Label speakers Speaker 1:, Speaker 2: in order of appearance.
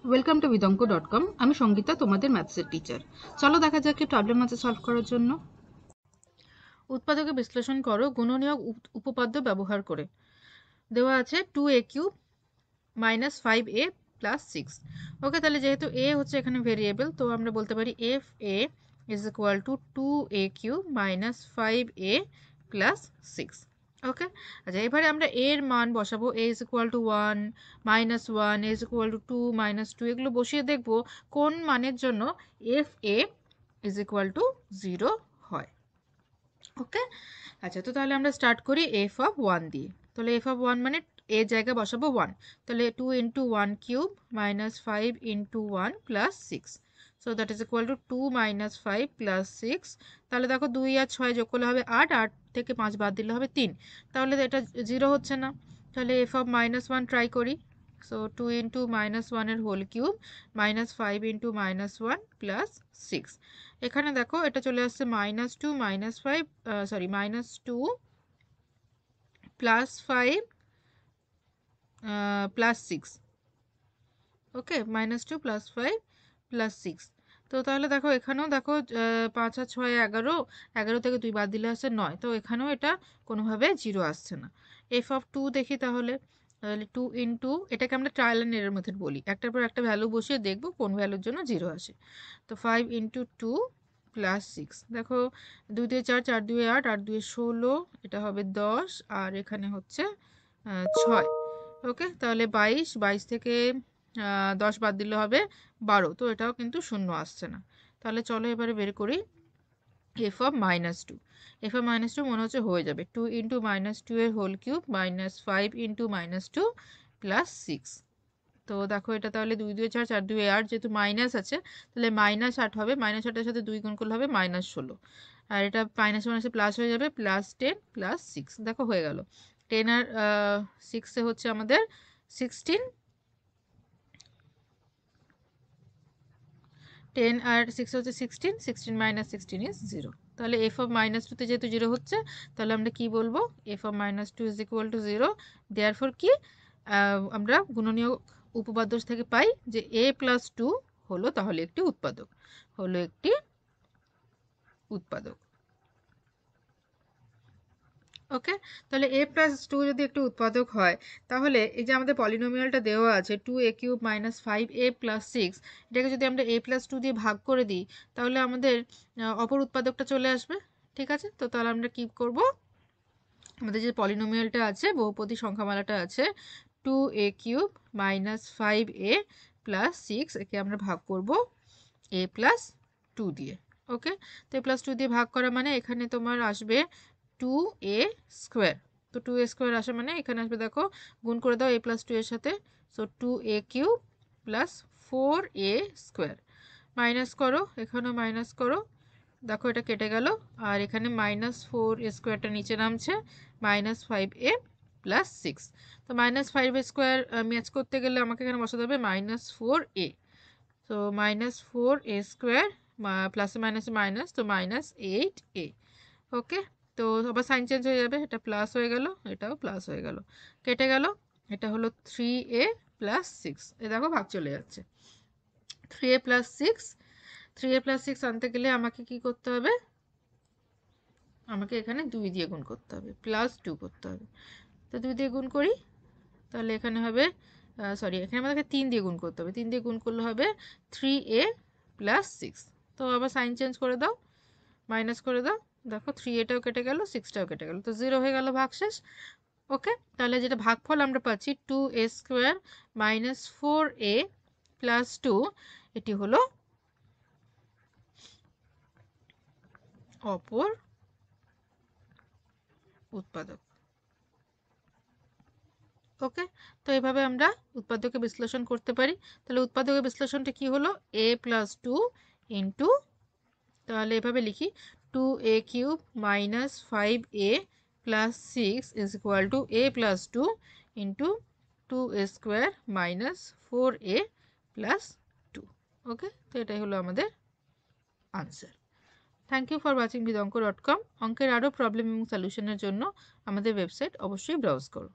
Speaker 1: Welcome to vidonko.com। আমি সঙ্গীতা, তোমাদের ম্যাথসের teacher. চলো দেখা যাক কি প্রবলেম আছে সলভ করার জন্য। উৎপাদকে বিশ্লেষণ করো গুণনীয়ক উপপাদ্য ব্যবহার করে। দেওয়া আছে 2a³ - 5a + 6। ওকে, তাহলে যেহেতু a হচ্ছে এখানে ভেরিয়েবল, তো আমরা বলতে পারি fa is equal to 2a³ - 5a + 6। ওকে, আচ্ছা এবারে আমরা a এর মান বসাবো। a is equal to 1 -1, a is equal to 2 -2, এগুলো বসিয়ে দেখব কোন মানের জন্য fa is equal to 0 হয়। ওকে, আচ্ছা তো তাহলে আমরা স্টার্ট করি f of 1 দিয়ে। তাহলে f of 1 মানে a জায়গায় বসাবো 1, তাহলে 2 × 1³ - 5 × 1 + 6, so that is equal to 2 - 5 + 6। তাহলে দেখো 2 আর 6 যোগ করলে হবে 8, 8 থেকে 5 বাদ দিলে হবে 3, তাহলে এটা 0 হচ্ছে না। তাহলে f of -1 ট্রাই করি। সো 2 × -1 এর হোল কিউব -5 × -1 + 6। এখানে দেখো এটা চলে আসছে -2 - 5 সরি -2 + 5 + 6। ওকে, -2 + 5 + 6। তো তাহলে দেখো এখানেও দেখো 5 আর 6 11, 11 থেকে 2 বাদ দিলে আসছে 9, তো এখানেও এটা কোনোভাবে 0 আসছে না। f of 2 দেখি তাহলে। তাহলে 2 × এটাকে আমরা ট্রায়াল অ্যান্ড এরর মেথড বলি, একটার পর একটা ভ্যালু বসিয়ে দেখব কোন ভ্যালুর জন্য 0 আসে। তো 5 × 2 + 6, দেখো 2 দিয়ে 4, 4 2 8, 8 2 16, এটা হবে 10, আর এখানে হচ্ছে 6। ওকে, তাহলে 22, 22 থেকে 10 বাদ দিলে হবে 12, তো এটাও কিন্তু 0 আসছে না। তাহলে চলো এবারে বের করি f of -2। f of -2 মনে হচ্ছে হয়ে যাবে 2 × -2 এর হোল কিউব -5 × -2 + 6। তো দেখো এটা তাহলে 2 2 4, 4 2 8, যেহেতু মাইনাস আছে তাহলে -8 হবে, -8 এর সাথে 2 গুণ করলে হবে -16, আর এটা মাইনাস মাইনাসে প্লাস হয়ে যাবে +10 + 6। দেখো হয়ে গেল 10 আর 6 হচ্ছে আমাদের 16, 10 আর 6 হচ্ছে 16, 16 - 16 is 0। তাহলে f of -2 তে যেহেতু 0 হচ্ছে, তাহলে আমরা কি বলবো, f of -2 is equal to 0। Therefore কি আমরা গুণনীয়ক উপপাদ্য থেকে পাই যে a + 2 হলো তাহলে একটি উৎপাদক, হলো একটি উৎপাদক। ওকে, তাহলে a + 2 যদি একটু উৎপাদক হয়, তাহলে এই যে আমাদের পলিনোমিয়ালটা দেওয়া আছে 2a³ - 5a + 6, এটাকে যদি আমরা a + 2 দিয়ে ভাগ করে দিই, তাহলে আমাদের অপর উৎপাদকটা চলে আসবে। ঠিক আছে, তো তাহলে আমরা কি করব, আমাদের যে পলিনোমিয়ালটা আছে, বহুপদী সংখ্যামালাটা আছে 2a³ - 5a + 6, একে আমরা ভাগ করব a + 2 দিয়ে। ওকে, তো a + 2 দিয়ে ভাগ করা মানে এখানে তোমার আসবে 2a²। তো 2a² আসে মানে এখানে আসবে, দেখো গুণ করে দাও a + 2 এর সাথে, সো 2a³ + 4a²। মাইনাস করো, এখানেও মাইনাস করো, দেখো এটা কেটে গেল, আর এখানে -4a² নিচে নামছে, -5a + 6। তো -5a² ম্যাচ করতে গেলে আমাকে এখানে বসাতে হবে -4a। তো -4a² প্লাসে মাইনাসে মাইনাস, তো -8a। ওকে, তো আবার সাইন চেঞ্জ হয়ে যাবে, এটা প্লাস হয়ে গেল, এটাও প্লাস হয়ে গেল, কেটে গেল, এটা হলো 3a + 6। এ দেখো ভাগ চলে যাচ্ছে, 3a + 6, 3a + 6 আনতে গেলে আমাকে কি করতে হবে, আমাকে এখানে 2 দিয়ে গুণ করতে হবে, +2 করতে হবে। তো 2 দিয়ে গুণ করি, তাহলে এখানে হবে সরি, এখানে আমাদেরকে 3 দিয়ে গুণ করতে হবে, 3 দিয়ে গুণ করলে হবে 3a + 6। তো আবার সাইন চেঞ্জ করে দাও, মাইনাস করে দাও, দেখো 3aটাও কেটে গেল, 6টাও কেটে গেল, তো 0 হয়ে গেল, ভাগশেষ। ওকে, তাহলে যেটা ভাগফল আমরা পাচ্ছি 2a² - 4a + 2, এটি হলো অপর উৎপাদক। ওকে, তো এভাবে আমরা উৎপাদকে বিশ্লেষণ করতে পারি। তাহলে উৎপাদকের বিশ্লেষণটা কি হলো, a + 2 ইন্টু, তাহলে এভাবে লিখি 2a³ - 5a + 6 is equal to a + 2 into 2a² - 4a + 2। Okay, তো এটাই হলো আমাদের answer. Thank you for watching vidonko.com। অঙ্কের আরও প্রবলেম এবং সলিউশনের জন্য আমাদের ওয়েবসাইট অবশ্যই ব্রাউজ করো।